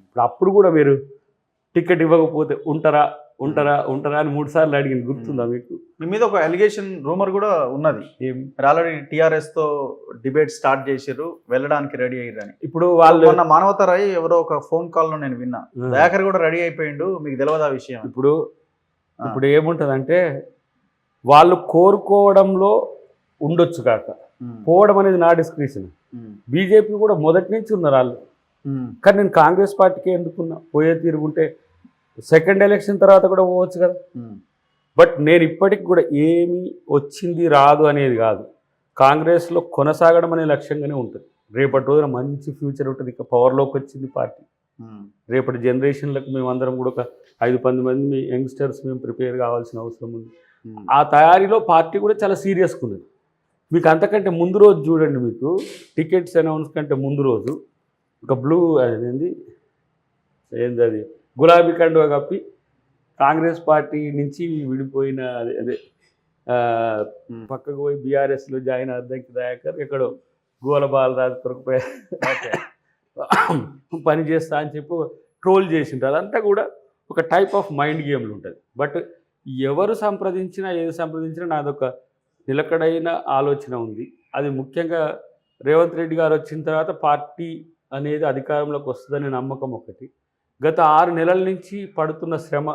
ఇప్పుడు అప్పుడు కూడా మీరు టికెట్ ఇవ్వకపోతే ఉంటారా ఉంటారా ఉంటారా అని 3 సార్లు అడిగింది గుర్తుందా మీకు? మీ మీద ఒక అలిగేషన్ రూమర్ కూడా ఉన్నది. ఏం మీరు ఆల్రెడీ టీఆర్ఎస్ తో డిబేట్ స్టార్ట్ చేసిర్రు, వెళ్ళడానికి రెడీ అయ్యారని. ఇప్పుడు వాళ్ళు మొన్న మానవతరాయ్ ఎవరో ఒక ఫోన్ కాల్ లో నేను విన్నా, దయాకర్ కూడా రెడీ అయిపోయిండు, మీకు తెలియదు ఆ విషయం. ఇప్పుడు ఏముంటుందంటే వాళ్ళు కోరుకోవడంలో ఉండొచ్చు కాక పోవడం అనేది నా డిస్క్రిప్షన్. బీజేపీ కూడా మొదటి నుంచి ఉన్నారు వాళ్ళు, కానీ నేను కాంగ్రెస్ పార్టీకి ఎందుకున్నా పోయే తీరుగుంటే సెకండ్ ఎలక్షన్ తర్వాత కూడా పోవచ్చు కదా. బట్ నేను ఇప్పటికి కూడా ఏమి వచ్చింది రాదు అనేది కాదు, కాంగ్రెస్లో కొనసాగడం అనే లక్ష్యంగానే ఉంటుంది. రేపటి రోజున మంచి ఫ్యూచర్ ఉంటుంది. ఇక పవర్లోకి వచ్చింది పార్టీ, రేపటి జనరేషన్లకు మేమందరం కూడా ఒక 5-10 మంది యంగ్స్టర్స్ మేము ప్రిపేర్ కావాల్సిన అవసరం ఉంది. ఆ తయారీలో పార్టీ కూడా చాలా సీరియస్గా ఉన్నది. మీకు అంతకంటే ముందు రోజు చూడండి, మీకు టికెట్స్ అనౌన్స్ కంటే ముందు రోజు ఒక బ్లూ అదేంది ఏంది అది గులాబీ కండువా కప్పి కాంగ్రెస్ పార్టీ నుంచి విడిపోయిన అదే పక్కకు పోయి బీఆర్ఎస్లో జాయిన్ అద్దంకి దయాకర్ ఎక్కడో గోల బాలరాజు కొరకు పని చేస్తా అని చెప్పి ట్రోల్ చేసింటారు. అదంతా కూడా ఒక టైప్ ఆఫ్ మైండ్ గేమ్లు ఉంటుంది. బట్ ఎవరు సంప్రదించినా ఏది సంప్రదించినా నాదొక నిలకడైన ఆలోచన ఉంది. అది ముఖ్యంగా రేవంత్ రెడ్డి గారు వచ్చిన తర్వాత పార్టీ అనేది అధికారంలోకి వస్తుందనే నమ్మకం ఒకటి. గత 6 నెలల నుంచి పడుతున్న శ్రమ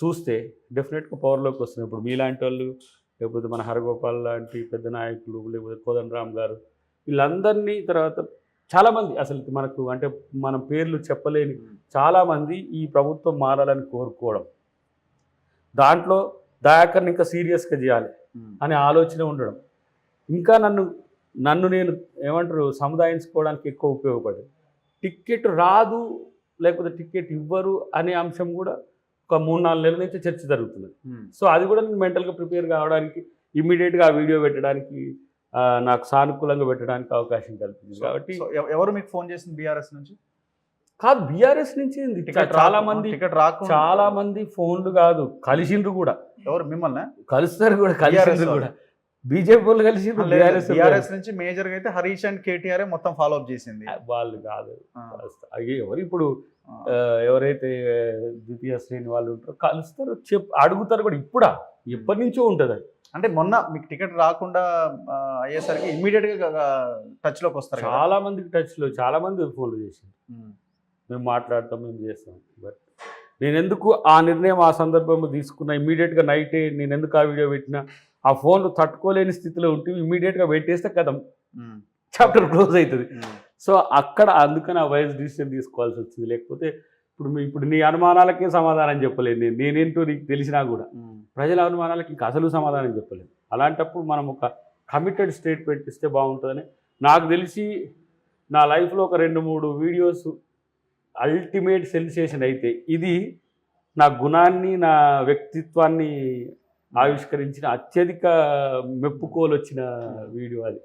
చూస్తే డెఫినెట్గా పవర్లోకి వస్తున్నాయి. ఇప్పుడు మీలాంటి వాళ్ళు, లేకపోతే మన హరగోపాల్ లాంటి పెద్ద నాయకులు, లేకపోతే కోదండరామ్ గారు, వీళ్ళందరినీ తర్వాత చాలామంది, అసలు మనకు అంటే మనం పేర్లు చెప్పలేని చాలామంది ఈ ప్రభుత్వం మారాలని కోరుకోవడం, దాంట్లో దయాకర్ని ఇంకా సీరియస్గా చేయాలి అనే ఆలోచన ఉండడం, ఇంకా నన్ను నేను ఏమంటారు సముదాయించుకోవడానికి ఎక్కువ ఉపయోగపడేది. టికెట్ రాదు లేకపోతే టికెట్ ఇవ్వరు అనే అంశం కూడా ఒక 3-4 నెలల నుంచి చర్చ జరుగుతుంది. సో అది కూడా నేను మెంటల్గా ప్రిపేర్ కావడానికి, ఇమ్మీడియట్గా ఆ వీడియో పెట్టడానికి, నాకు సానుకూలంగా పెట్టడానికి అవకాశం కల్పించింది. కాబట్టి ఎవరు మీకు ఫోన్ చేసింది బీఆర్ఎస్ నుంచి? కాదు, బీఆర్ఎస్ నుంచి చాలా మంది ఫోన్లు కాదు, కలిసిండ్రు కూడా. ఎవరు మిమ్మల్ని కలుస్తారు కూడా, కలిసిండ్రు కూడా. బీజేపీ వాళ్ళు కలిసి బీఆర్ఎస్ నుంచి మేజర్ గా అయితే హరీష్ అండ్ కేటీఆర్ మొత్తం ఫాలో అప్ చేసింది. వాళ్ళు కాదు, ఎవరు ఇప్పుడు ఎవరైతే ద్వితీయ శ్రేణి వాళ్ళు ఉంటారో కలుస్తారు, అడుగుతారు కూడా. ఇప్పుడు ఎప్పటి నుంచో ఉంటుంది అది. అంటే మొన్న మీకు టికెట్ రాకుండా అయ్యేసరికి ఇమ్మీడియట్ గా టచ్ లోకి వస్తారు. చాలా మందికి టచ్లో, చాలా మంది ఫోన్లు చేసింది, మేము మాట్లాడతాం, మేము చేస్తాం. బట్ నేను ఎందుకు ఆ నిర్ణయం ఆ సందర్భంలో తీసుకున్నా, ఇమ్మీడియట్గా నైటే నేను ఎందుకు ఆ వీడియో పెట్టినా, ఆ ఫోన్లు తట్టుకోలేని స్థితిలో ఉంటే ఇమ్మీడియట్గా పెట్టేస్తే కదా చాప్టర్ క్లోజ్ అవుతుంది. సో అక్కడ అందుకని ఆ వైస్ డిసిషన్ తీసుకోవాల్సి వచ్చింది. లేకపోతే ఇప్పుడు నీ అనుమానాలకే సమాధానం చెప్పలేదు నేనేంటో నీకు తెలిసినా కూడా ప్రజల అనుమానాలకి ఇంకా అసలు సమాధానం చెప్పలేదు. అలాంటప్పుడు మనం ఒక కమిటెడ్ స్టేట్మెంట్ ఇస్తే బాగుంటుందని నాకు తెలిసి, నా లైఫ్లో ఒక 2-3 వీడియోస్ అల్టిమేట్ సెన్సేషన్ అయితే ఇది నా గుణాన్ని, నా వ్యక్తిత్వాన్ని ఆవిష్కరించిన అత్యధిక మెప్పుకోలు వచ్చిన వీడియో అది.